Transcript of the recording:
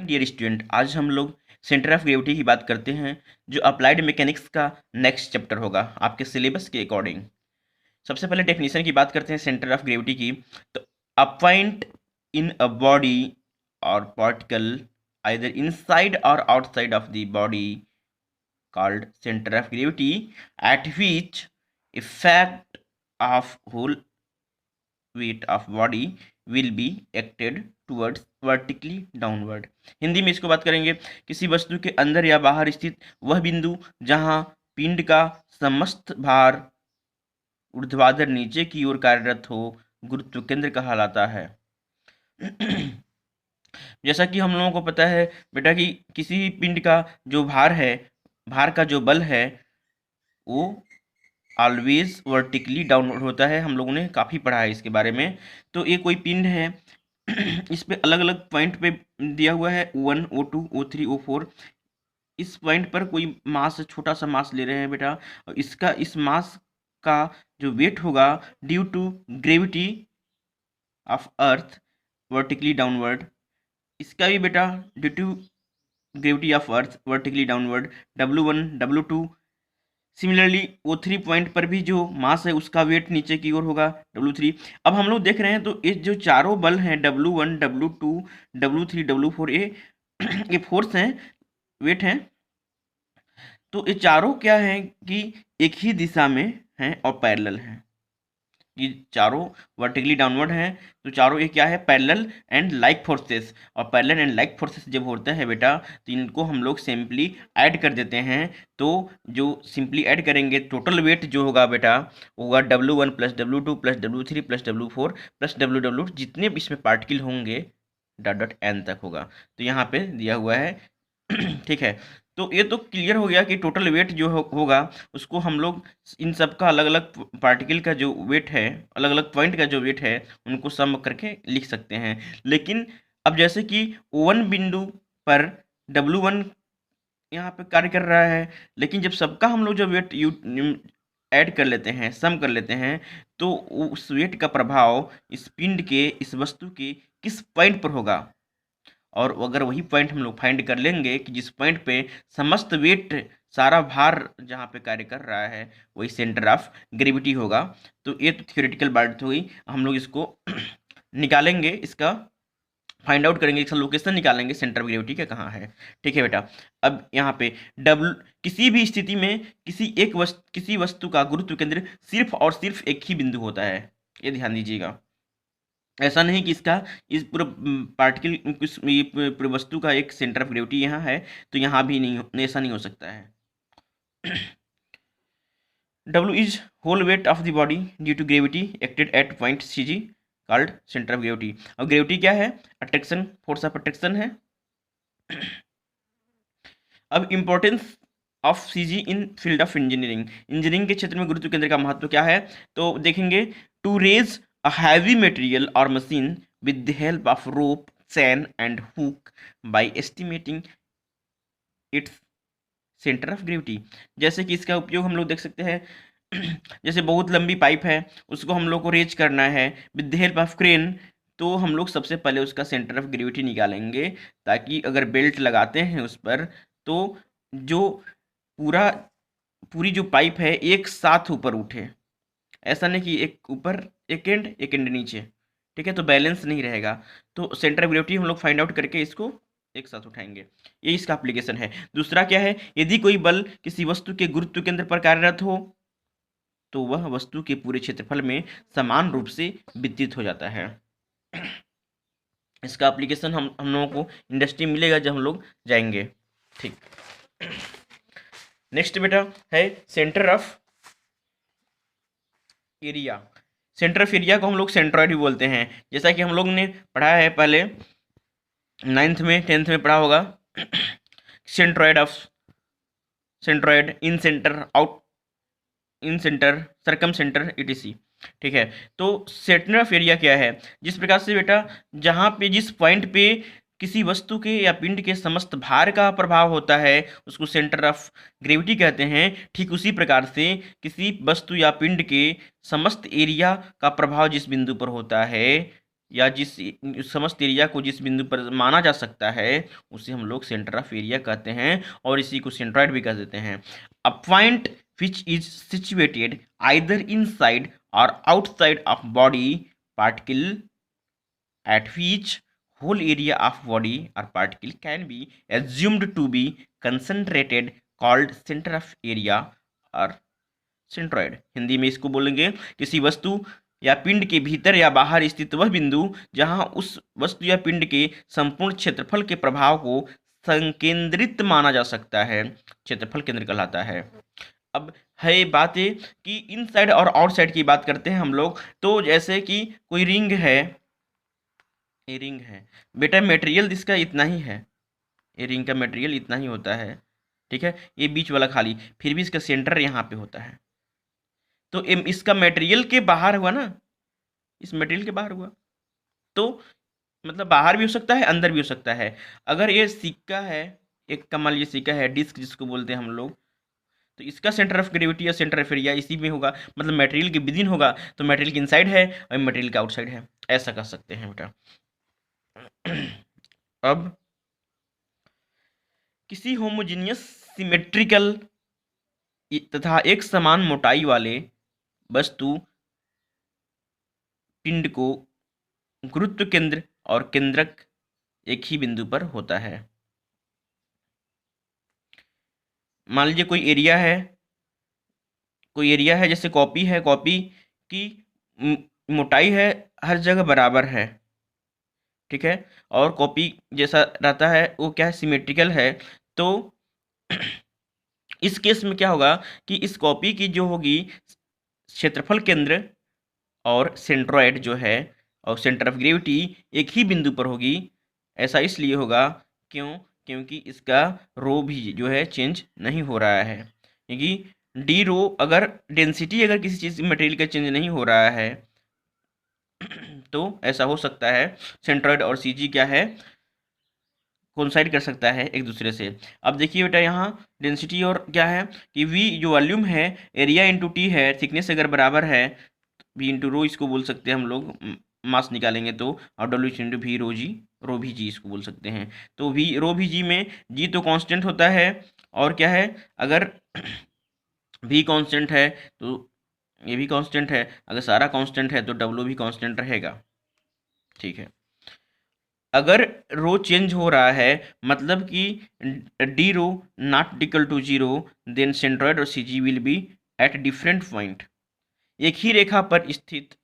Dear student, आज हम लोग सेंटर ऑफ ग्रेविटी की बात करते हैं, जो अप्लाइड मैकेनिक्स का नेक्स्ट चैप्टर होगा आपके सिलेबस के अकॉर्डिंग। सबसे पहले डेफिनेशन की बात करते हैं सेंटर ऑफ ग्रेविटी की। तो a point in a body और particle either inside or outside of the body called center of gravity at which effect of whole weight of body will be acted towards vertically downward। Hindi में इसको बात करेंगे, किसी वस्तु के अंदर या बाहर स्थित वह बिंदु जहां पिंड का समस्त भार ऊर्ध्वाधर नीचे की ओर कार्यरत हो, गुरुत्व केंद्र कहलाता है। जैसा कि हम लोगों को पता है बेटा कि किसी पिंड का जो भार है, भार का जो बल है, वो ऑलवेज वर्टिकली डाउनवर्ड होता है। हम लोगों ने काफ़ी पढ़ा है इसके बारे में। तो ये कोई पिंड है, इस पे अलग अलग पॉइंट पे दिया हुआ है O1 O2 O3 O4। इस पॉइंट पर कोई मास, छोटा सा मास ले रहे हैं बेटा, और इस मास का जो वेट होगा due to gravity of earth vertically downward, इसका भी बेटा due to gravity of earth vertically downward W1 W2। Similarly O3 point पर भी जो मास है उसका वेट नीचे की ओर होगा W3। अब हम लोग देख रहे हैं तो ये जो चारों बल हैं W1 W2 W3 W4, ये फोर्स हैं, वेट हैं। तो ये चारों क्या हैं कि एक ही दिशा में हैं और पैरेलल हैं। ये चारों वर्टिकली डाउनवर्ड हैं, तो चारों ये क्या है, पैरेलल एंड लाइक फोर्सेस। और पैरेलल एंड लाइक फोर्सेस जब होते हैं बेटा, तो इनको हम लोग सिंपली ऐड कर देते हैं। तो जो सिंपली ऐड करेंगे, टोटल वेट जो होगा बेटा होगा W1 plus W2 plus W3 plus W4 plus W जितने भी इसमें पार्टिकल होंगे डॉट डॉट एन तक होगा। तो यहाँ पे दिया हुआ है। ठीक है, तो ये तो क्लियर हो गया कि टोटल वेट जो होगा उसको हम लोग इन सब का अलग अलग पार्टिकल का जो वेट है, अलग अलग पॉइंट का जो वेट है, उनको सम करके लिख सकते हैं। लेकिन अब जैसे कि O1 बिंदु पर W1 यहाँ पे कार्य कर रहा है, लेकिन जब सबका हम लोग जो वेट ऐड कर लेते हैं, सम कर लेते हैं, तो उस वेट का प्रभाव इस पिंड के, इस वस्तु के किस पॉइंट पर होगा। और अगर वही पॉइंट हम लोग फाइंड कर लेंगे कि जिस पॉइंट पे समस्त वेट, सारा भार जहाँ पे कार्य कर रहा है, वही सेंटर ऑफ ग्रेविटी होगा। तो ये तो थियोरेटिकल बात हुई। हम लोग इसको निकालेंगे, इसका फाइंड आउट करेंगे, इसका लोकेशन निकालेंगे सेंटर ऑफ ग्रेविटी का कहाँ है। ठीक है बेटा, अब यहाँ पे डब्ल्यू, किसी भी स्थिति में किसी वस्तु का गुरुत्व केंद्र सिर्फ और सिर्फ एक ही बिंदु होता है, ये ध्यान दीजिएगा। ऐसा नहीं कि इसका इस पूरा पार्टिकल, ये पूरे वस्तु का एक सेंटर ऑफ ग्रेविटी यहाँ है, तो यहाँ भी नहीं, ऐसा नहीं हो सकता है। W is whole weight of the body due to gravity acted at point CG called centre of gravity. अब ग्रेविटी क्या है, अट्रैक्शन, फोर्स ऑफ अट्रैक्शन है। अब importance of CG in field of engineering, engineering के क्षेत्र में गुरुत्व केंद्र का महत्व क्या है, तो देखेंगे। To raise a heavy material or machine with the help of rope, chain and hook by estimating its center of gravity। जैसे कि इसका उपयोग हम लोग देख सकते हैं, जैसे बहुत लंबी पाइप है, उसको हम लोग को रेज करना है with the help of crane. तो हम लोग सबसे पहले उसका सेंटर ऑफ ग्रेविटी निकालेंगे, ताकि अगर बेल्ट लगाते हैं उस पर, तो जो पूरी जो पाइप है एक साथ ऊपर उठे। ऐसा नहीं कि एक ऊपर एक एंड नीचे, ठीक है, तो बैलेंस नहीं रहेगा। तो सेंटर ऑफ ग्रेविटी हम लोग फाइंड आउट करके इसको एक साथ उठाएंगे, ये इसका एप्लीकेशन है। दूसरा क्या है, यदि कोई बल किसी वस्तु के गुरुत्व केंद्र पर कार्यरत हो, तो वह वस्तु के पूरे क्षेत्रफल में समान रूप से वितरित हो जाता है। इसका एप्लीकेशन हम लोगों को इंडस्ट्री मिलेगा जब हम लोग जाएंगे। ठीक, नेक्स्ट बेटा है centre of area. Centre of area को हम लोग सेंट्रॉइड भी बोलते हैं, जैसा कि हम लोग ने पढ़ा है पहले 9th में 10th में पढ़ा होगा। सेंट्रॉइड, इन सेंटर, आउट, इन सेंटर, सरकम सेंटर etc। ठीक है, तो सेंटर ऑफ एरिया क्या है, जिस प्रकार से बेटा जहाँ पे, जिस पॉइंट पे किसी वस्तु के या पिंड के समस्त भार का प्रभाव होता है, उसको सेंटर ऑफ ग्रेविटी कहते हैं। ठीक उसी प्रकार से किसी वस्तु या पिंड के समस्त एरिया का प्रभाव जिस बिंदु पर होता है, या जिस समस्त एरिया को जिस बिंदु पर माना जा सकता है उसे हम लोग सेंटर ऑफ एरिया कहते हैं और इसी को सेंट्रॉइड भी कह देते हैं। A point which is situated either inside or outside of body particle at which whole area of body or particle can be assumed to be concentrated called center of area or centroid। Hindi में इसको बोलेंगे किसी वस्तु या पिंड के भीतर या बाहर स्थित वह बिंदु जहां उस वस्तु या पिंड के संपूर्ण क्षेत्रफल के प्रभाव को संकेंद्रित माना जा सकता है, क्षेत्रफल केंद्र कहलाता है। अब है बातें कि इनसाइड और आउटसाइड की बात करते हैं हम लोग, तो जैसे कि कोई रिंग है, ये रिंग है बेटा, मटेरियल इसका इतना ही है, ये रिंग का मटेरियल इतना ही होता है, ठीक है, ये बीच वाला खाली, फिर भी इसका सेंटर यहाँ पे होता है, तो इसका मटेरियल के बाहर हुआ ना, इस मटेरियल के बाहर हुआ, तो मतलब बाहर भी हो सकता है अंदर भी हो सकता है। अगर ये सिक्का है, एक का मान लीजिए सिक्का है, डिस्क जिसको बोलते हैं हम लोग, तो इसका सेंटर ऑफ ग्रेविटी या सेंटर ऑफ एरिया इसी में होगा, मतलब मटेरियल के विदिन होगा, तो मटेरियल के इनसाइड है और मटेरियल के आउटसाइड है, ऐसा कर सकते हैं बेटा। अब किसी होमोजीनियस सिमेट्रिकल तथा एक समान मोटाई वाले वस्तु पिंड को गुरुत्व केंद्र और केंद्रक एक ही बिंदु पर होता है। मान लीजिए कोई एरिया है, कोई एरिया है, जैसे कॉपी है, कॉपी की मोटाई है हर जगह बराबर है, ठीक है, और कॉपी जैसा रहता है वो क्या है, सिमेट्रिकल है, तो इस केस में क्या होगा कि इस कॉपी की जो होगी क्षेत्रफल केंद्र और सेंट्रॉइड जो है और सेंटर ऑफ ग्रेविटी एक ही बिंदु पर होगी। ऐसा इसलिए होगा क्योंकि इसका रो भी जो है चेंज नहीं हो रहा है, क्योंकि डी रो अगर डेंसिटी अगर किसी चीज़ मटेरियल का चेंज नहीं हो रहा है तो ऐसा हो सकता है सेंट्रॉइड और सी जी क्या है, कोइंसाइड कर सकता है एक दूसरे से। अब देखिए बेटा यहाँ डेंसिटी और क्या है कि वी जो वॉल्यूम है, एरिया इंटू टी है, थिकनेस अगर बराबर है, वी इंटू रो इसको बोल सकते हैं हम लोग, मास निकालेंगे तो, और डब्ल्यू इंटू वी रो भी जी इसको बोल सकते हैं। तो वी रो भी जी में जी तो कांस्टेंट होता है, और क्या है अगर वी कांस्टेंट है तो ये भी कांस्टेंट है, अगर सारा कांस्टेंट है तो डब्ल्यू भी कांस्टेंट रहेगा, ठीक है। अगर रो चेंज हो रहा है मतलब कि D rho not equal to zero, then centroid और C G will be at different point. एक ही रेखा पर स्थित